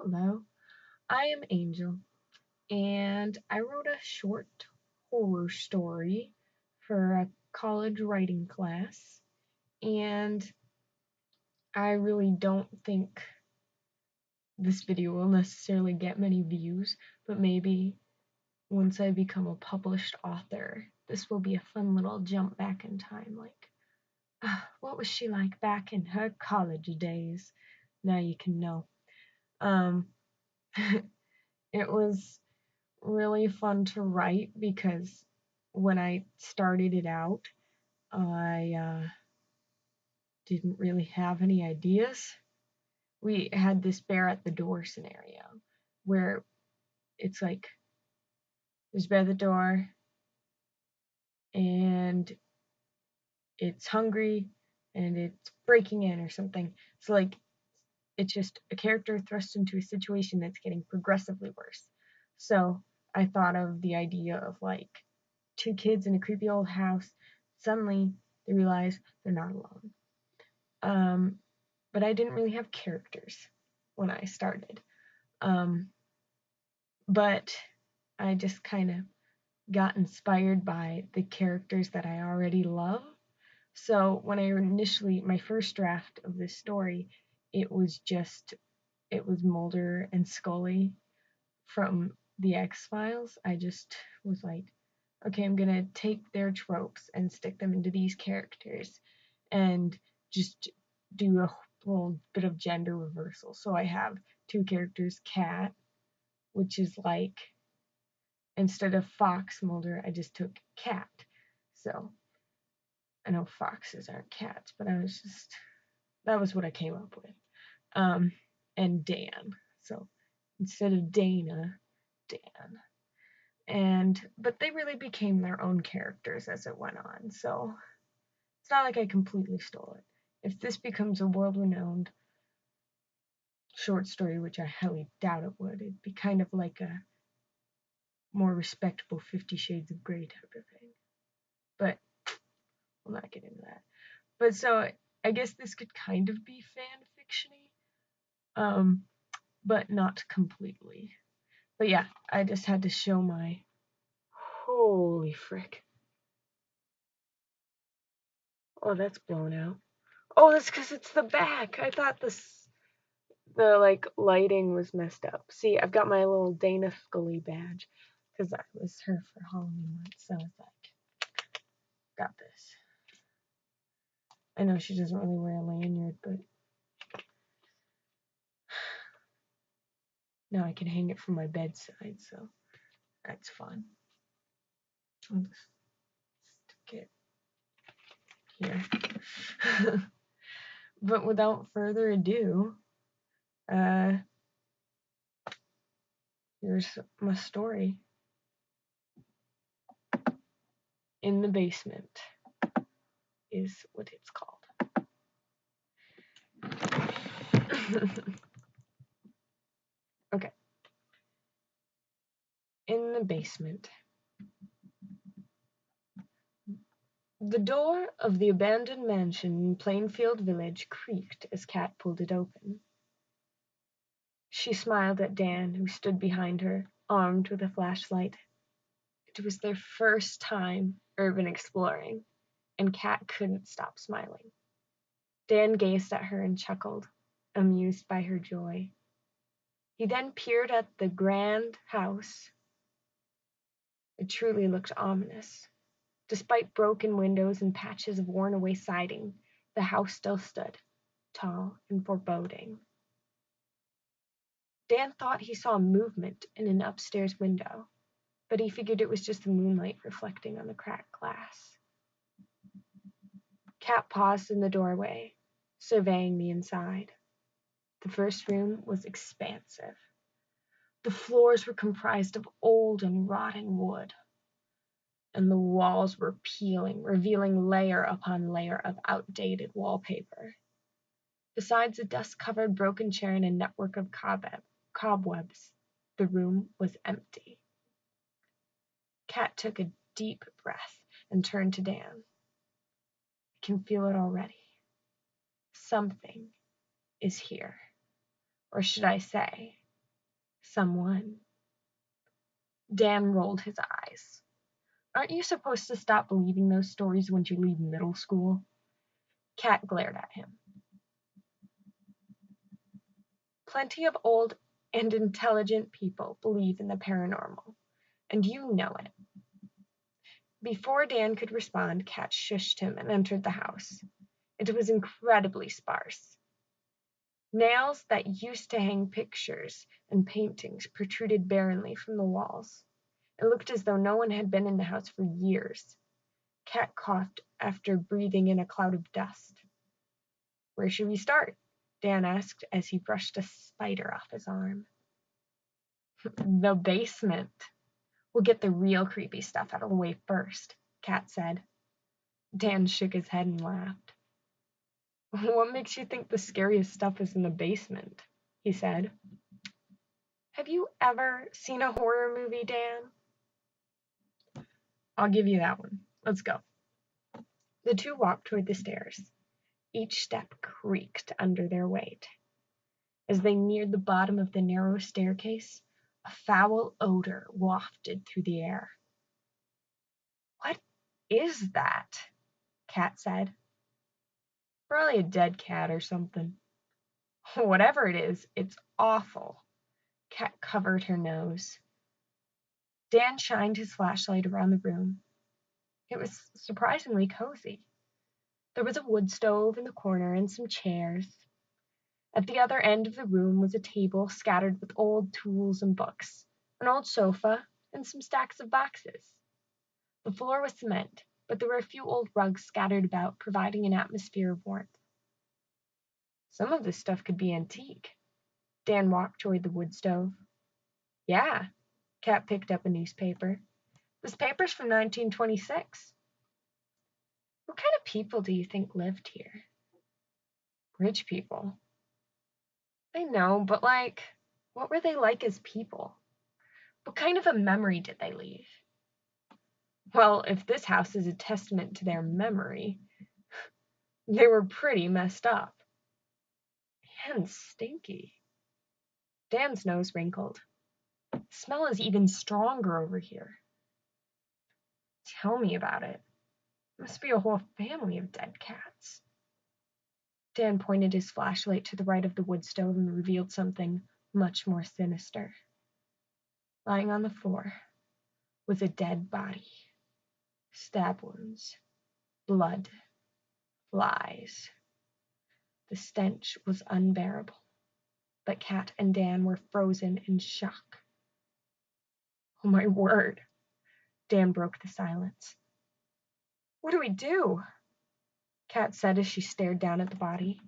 Hello, I am Angel, and I wrote a short horror story for a college writing class, and I really don't think this video will necessarily get many views, but maybe once I become a published author, this will be a fun little jump back in time, like, what was she like back in her college days? Now you can know. Um, it was really fun to write because when I started it out, I didn't really have any ideas. We had this bear at the door scenario where it's like there's a bear at the door and it's hungry and it's breaking in or something. So, like, it's just a character thrust into a situation that's getting progressively worse. So, I thought of the idea of like two kids in a creepy old house. Suddenly, they realize they're not alone. But I didn't really have characters when I started. But I just kind of got inspired by the characters that I already love. So when I initially, my first draft of this story, it was Mulder and Scully from the X-Files. I just was like, okay, I'm gonna take their tropes and stick them into these characters and just do a little bit of gender reversal. So I have two characters, Cat, which is like instead of Fox Mulder, I just took Cat. So I know foxes aren't cats, but that was what I came up with. And Dan. So instead of Dana, Dan. But they really became their own characters as it went on. So it's not like I completely stole it. If this becomes a world-renowned short story, which I highly doubt it would, it'd be kind of like a more respectable 50 Shades of Grey type of thing. But we'll not get into that. But so I guess this could kind of be fan fictiony, but not completely. But yeah, I just had to show my holy frick. Oh, that's blown out. Oh, that's because it's the back. I thought the like lighting was messed up. See, I've got my little Dana Scully badge because that was her for Halloween month. So I was like, got this. I know she doesn't really wear a lanyard, but now I can hang it from my bedside, so that's fun. I'll just stick it here. But without further ado, here's my story. In the Basement is what it's called. Okay. In the basement. The door of the abandoned mansion in Plainfield Village creaked as Kat pulled it open. She smiled at Dan, who stood behind her, armed with a flashlight. It was their first time urban exploring, and Kat couldn't stop smiling. Dan gazed at her and chuckled, amused by her joy. He then peered at the grand house. It truly looked ominous. Despite broken windows and patches of worn-away siding, the house still stood, tall and foreboding. Dan thought he saw movement in an upstairs window, but he figured it was just the moonlight reflecting on the cracked glass. Kat paused in the doorway, surveying the inside. The first room was expansive. The floors were comprised of old and rotting wood, and the walls were peeling, revealing layer upon layer of outdated wallpaper. Besides a dust-covered broken chair and a network of cobwebs, the room was empty. Kat took a deep breath and turned to Dan. I can feel it already. Something is here. Or should I say, Someone. Dan rolled his eyes. Aren't you supposed to stop believing those stories once you leave middle school? Kat glared at him. Plenty of old and intelligent people believe in the paranormal, and you know it. Before Dan could respond, Kat shushed him and entered the house. It was incredibly sparse. Nails that used to hang pictures and paintings protruded barrenly from the walls. It looked as though no one had been in the house for years. Kat coughed after breathing in a cloud of dust. Where should we start? Dan asked as he brushed a spider off his arm. The basement. We'll get the real creepy stuff out of the way first, Kat said. Dan shook his head and laughed. What makes you think the scariest stuff is in the basement? He said. Have you ever seen a horror movie, Dan? I'll give you that one. Let's go. The two walked toward the stairs. Each step creaked under their weight. As they neared the bottom of the narrow staircase, a foul odor wafted through the air. What is that? Kat said. Probably a dead cat or something. Whatever it is, it's awful. Kat covered her nose. Dan shined his flashlight around the room. It was surprisingly cozy. There was a wood stove in the corner and some chairs. At the other end of the room was a table scattered with old tools and books, an old sofa, and some stacks of boxes. The floor was cement, but there were a few old rugs scattered about, providing an atmosphere of warmth. Some of this stuff could be antique. Dan walked toward the wood stove. Yeah, Kat picked up a newspaper. This paper's from 1926. What kind of people do you think lived here? Rich people. I know, but what were they like as people? What kind of a memory did they leave? Well, if this house is a testament to their memory, they were pretty messed up. And stinky. Dan's nose wrinkled. The smell is even stronger over here. Tell me about it. Must be a whole family of dead cats. Dan pointed his flashlight to the right of the wood stove and revealed something much more sinister. Lying on the floor was a dead body. Stab wounds, blood, flies. The stench was unbearable, but Kat and Dan were frozen in shock. Oh my word, Dan broke the silence. What do we do? Kat said as she stared down at the body.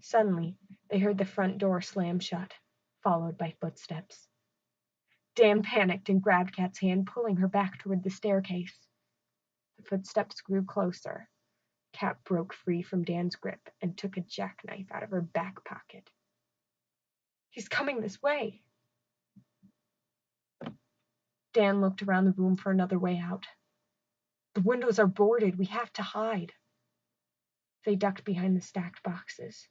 Suddenly, they heard the front door slam shut, followed by footsteps. Dan panicked and grabbed Kat's hand, pulling her back toward the staircase. The footsteps grew closer. Kat broke free from Dan's grip and took a jackknife out of her back pocket. He's coming this way. Dan looked around the room for another way out. The windows are boarded. We have to hide. They ducked behind the stacked boxes.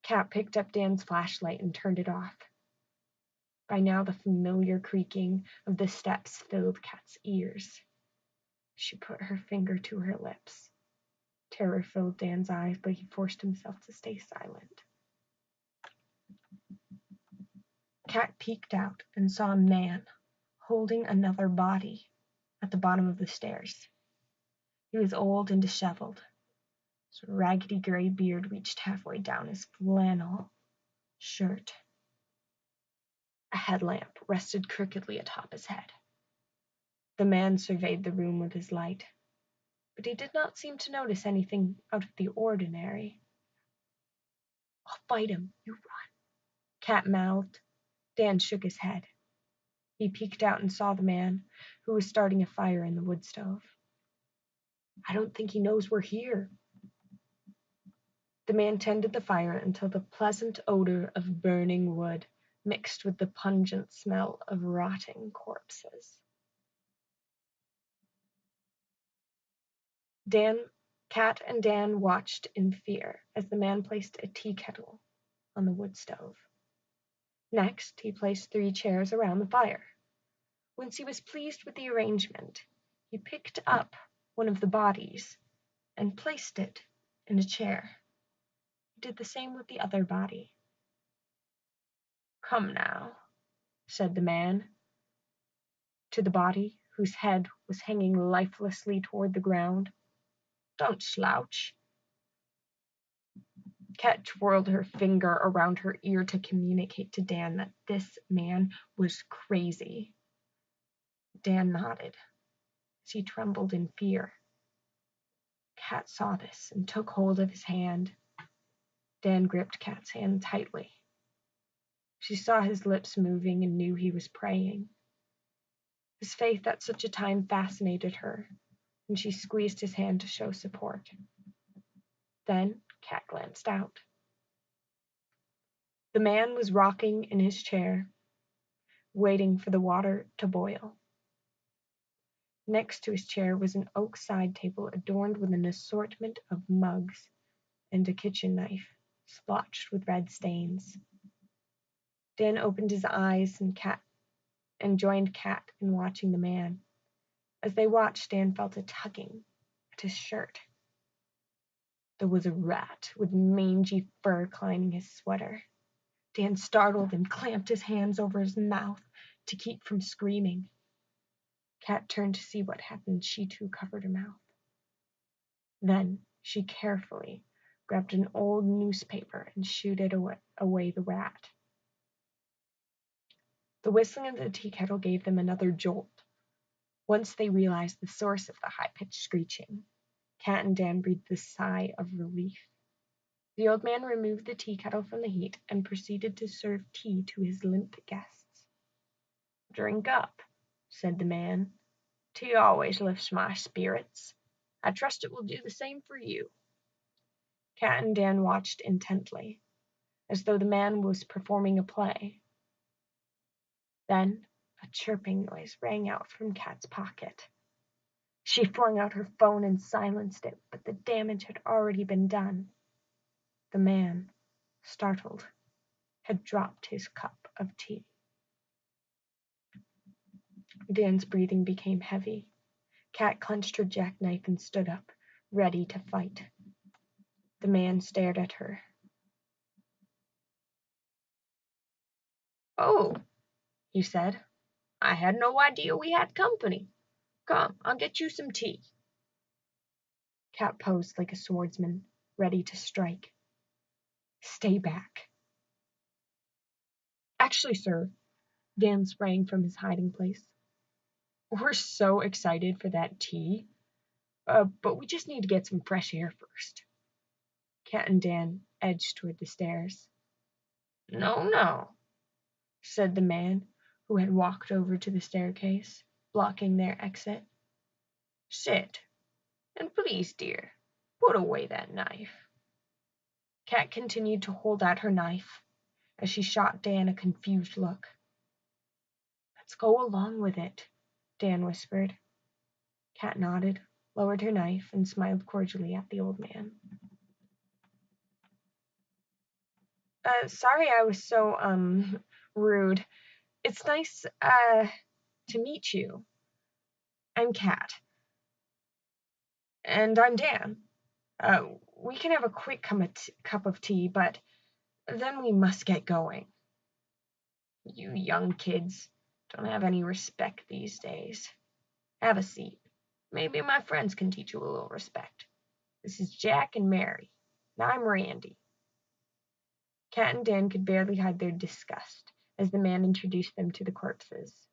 Kat picked up Dan's flashlight and turned it off. By now, the familiar creaking of the steps filled Kat's ears. She put her finger to her lips. Terror filled Dan's eyes, but he forced himself to stay silent. Kat peeked out and saw a man holding another body at the bottom of the stairs. He was old and disheveled. His raggedy gray beard reached halfway down his flannel shirt. A headlamp rested crookedly atop his head. The man surveyed the room with his light, but he did not seem to notice anything out of the ordinary. I'll fight him, you run, Kat mouthed. Dan shook his head. He peeked out and saw the man, who was starting a fire in the wood stove. I don't think he knows we're here. The man tended the fire until the pleasant odor of burning wood mixed with the pungent smell of rotting corpses. Kat and Dan watched in fear as the man placed a tea kettle on the wood stove. Next, he placed 3 chairs around the fire. Once he was pleased with the arrangement, he picked up one of the bodies and placed it in a chair. He did the same with the other body. "Come now," said the man to the body, whose head was hanging lifelessly toward the ground. "Don't slouch." Kat twirled her finger around her ear to communicate to Dan that this man was crazy. Dan nodded as he trembled in fear. Kat saw this and took hold of his hand. Dan gripped Kat's hand tightly. She saw his lips moving and knew he was praying. His faith at such a time fascinated her, and she squeezed his hand to show support. Then Kat glanced out. The man was rocking in his chair, waiting for the water to boil. Next to his chair was an oak side table adorned with an assortment of mugs and a kitchen knife, splotched with red stains. Dan opened his eyes and joined Kat in watching the man. As they watched, Dan felt a tugging at his shirt. There was a rat with mangy fur climbing his sweater. Dan startled and clamped his hands over his mouth to keep from screaming. Kat turned to see what happened. She too covered her mouth. Then she carefully grabbed an old newspaper and shooed away the rat. The whistling of the tea kettle gave them another jolt. Once they realized the source of the high-pitched screeching, Kat and Dan breathed a sigh of relief. The old man removed the tea kettle from the heat and proceeded to serve tea to his limp guests. "Drink up," said the man. "Tea always lifts my spirits. I trust it will do the same for you." Kat and Dan watched intently, as though the man was performing a play. Then a chirping noise rang out from Kat's pocket. She flung out her phone and silenced it, but the damage had already been done. The man, startled, had dropped his cup of tea. Dan's breathing became heavy. Kat clenched her jackknife and stood up, ready to fight. The man stared at her. "Oh," he said. "I had no idea we had company. Come, I'll get you some tea." Kat posed like a swordsman, ready to strike. "Stay back." "Actually, sir," Dan sprang from his hiding place. "We're so excited for that tea, but we just need to get some fresh air first." Kat and Dan edged toward the stairs. "No, no," said the man, who had walked over to the staircase, blocking their exit. "Sit. And please, dear, put away that knife." Kat continued to hold out her knife as she shot Dan a confused look. "Let's go along with it," Dan whispered. Kat nodded, lowered her knife, and smiled cordially at the old man. Sorry I was so, rude. It's nice, to meet you. I'm Kat. And I'm Dan. We can have a quick cup of tea, but then we must get going. You young kids don't have any respect these days. Have a seat. Maybe my friends can teach you a little respect. This is Jack and Mary. And I'm Randy." Kat and Dan could barely hide their disgust as the man introduced them to the corpses.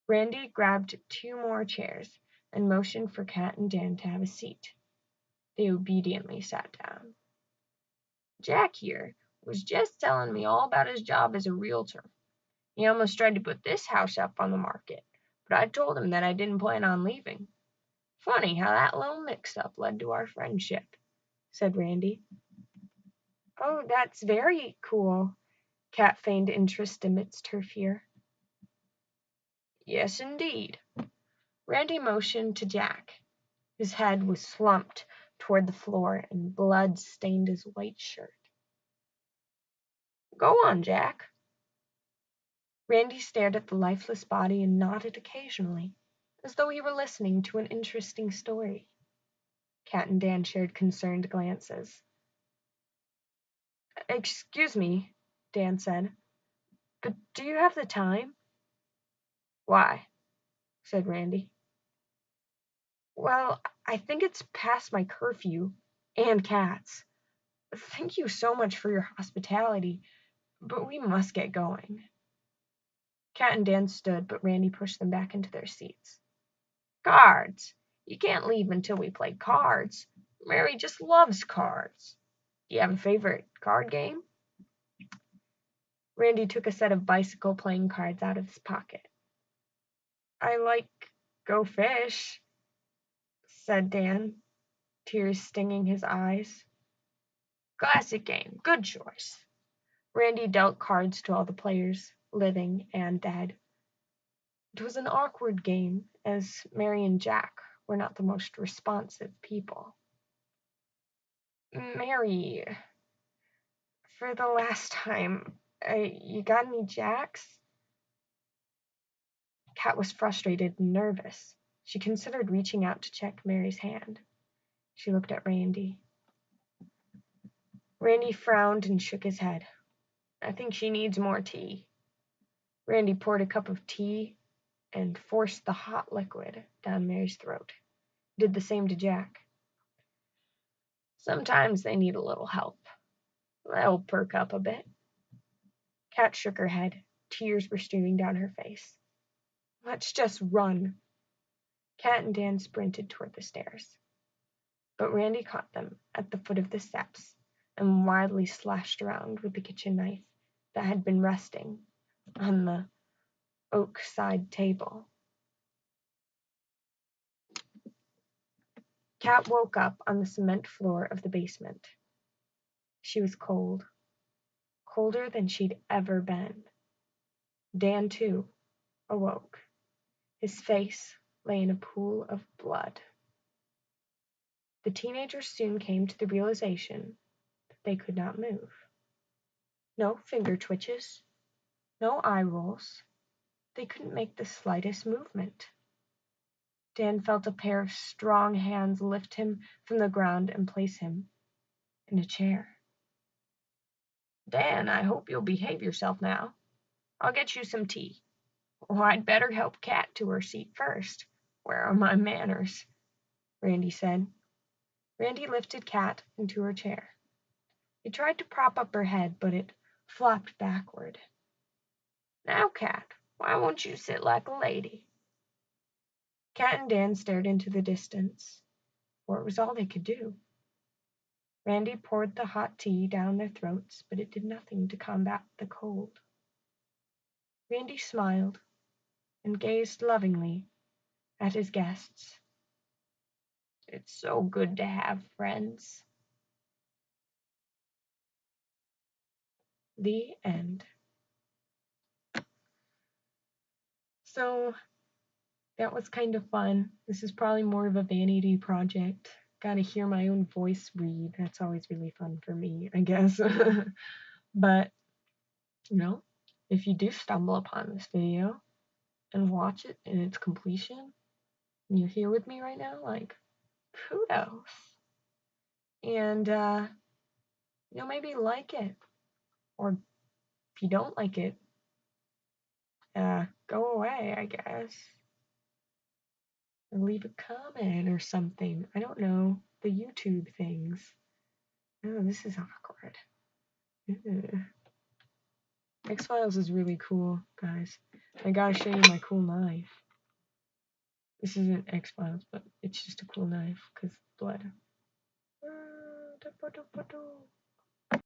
Randy grabbed 2 more chairs and motioned for Kat and Dan to have a seat. They obediently sat down. "Jack here was just telling me all about his job as a realtor. He almost tried to put this house up on the market, but I told him that I didn't plan on leaving. Funny how that little mix-up led to our friendship," said Randy. "Oh, that's very cool." Kat feigned interest amidst her fear. "Yes, indeed." Randy motioned to Jack. His head was slumped toward the floor and blood stained his white shirt. "Go on, Jack." Randy stared at the lifeless body and nodded occasionally, as though he were listening to an interesting story. Kat and Dan shared concerned glances. "Excuse me," Dan said, "but do you have the time?" "Why?" said Randy. "Well, I think it's past my curfew, and Kat's. Thank you so much for your hospitality, but we must get going." Kat and Dan stood, but Randy pushed them back into their seats. "Cards! You can't leave until we play cards. Mary just loves cards. Do you have a favorite card game?" Randy took a set of bicycle playing cards out of his pocket. "I like Go Fish," said Dan, tears stinging his eyes. "Classic game. Good choice." Randy dealt cards to all the players, living and dead. It was an awkward game, as Mary and Jack were not the most responsive people. "Mary, for the last time, you got any Jacks?" Kat was frustrated and nervous. She considered reaching out to check Mary's hand. She looked at Randy. Randy frowned and shook his head. "I think she needs more tea." Randy poured a cup of tea and forced the hot liquid down Mary's throat. Did the same to Jack. "Sometimes they need a little help. They'll perk up a bit." Kat shook her head. Tears were streaming down her face. "Let's just run." Kat and Dan sprinted toward the stairs. But Randy caught them at the foot of the steps and wildly slashed around with the kitchen knife that had been resting on the oak side table. Kat woke up on the cement floor of the basement. She was cold. Colder than she'd ever been. Dan, too, awoke. His face lay in a pool of blood. The teenagers soon came to the realization that they could not move. No finger twitches, no eye rolls. They couldn't make the slightest movement. Dan felt a pair of strong hands lift him from the ground and place him in a chair. "Dan, I hope you'll behave yourself now. I'll get you some tea. Oh, I'd better help Kat to her seat first. Where are my manners?" Randy said. Randy lifted Kat into her chair. He tried to prop up her head, but it flopped backward. "Now, Kat, why won't you sit like a lady?" Kat and Dan stared into the distance, for it was all they could do. Randy poured the hot tea down their throats, but it did nothing to combat the cold. Randy smiled and gazed lovingly at his guests. "It's so good to have friends." The end. So that was kind of fun. This is probably more of a vanity project. Got to hear my own voice read. That's always really fun for me, I guess. But, if you do stumble upon this video and watch it in its completion, and you're here with me right now, like, kudos. And, maybe like it. Or if you don't like it, go away, I guess. Or leave a comment or something. I don't know. The YouTube things. Oh, this is awkward. Ew. X-Files is really cool, guys. I gotta show you my cool knife. This isn't X-Files, but it's just a cool knife, because blood.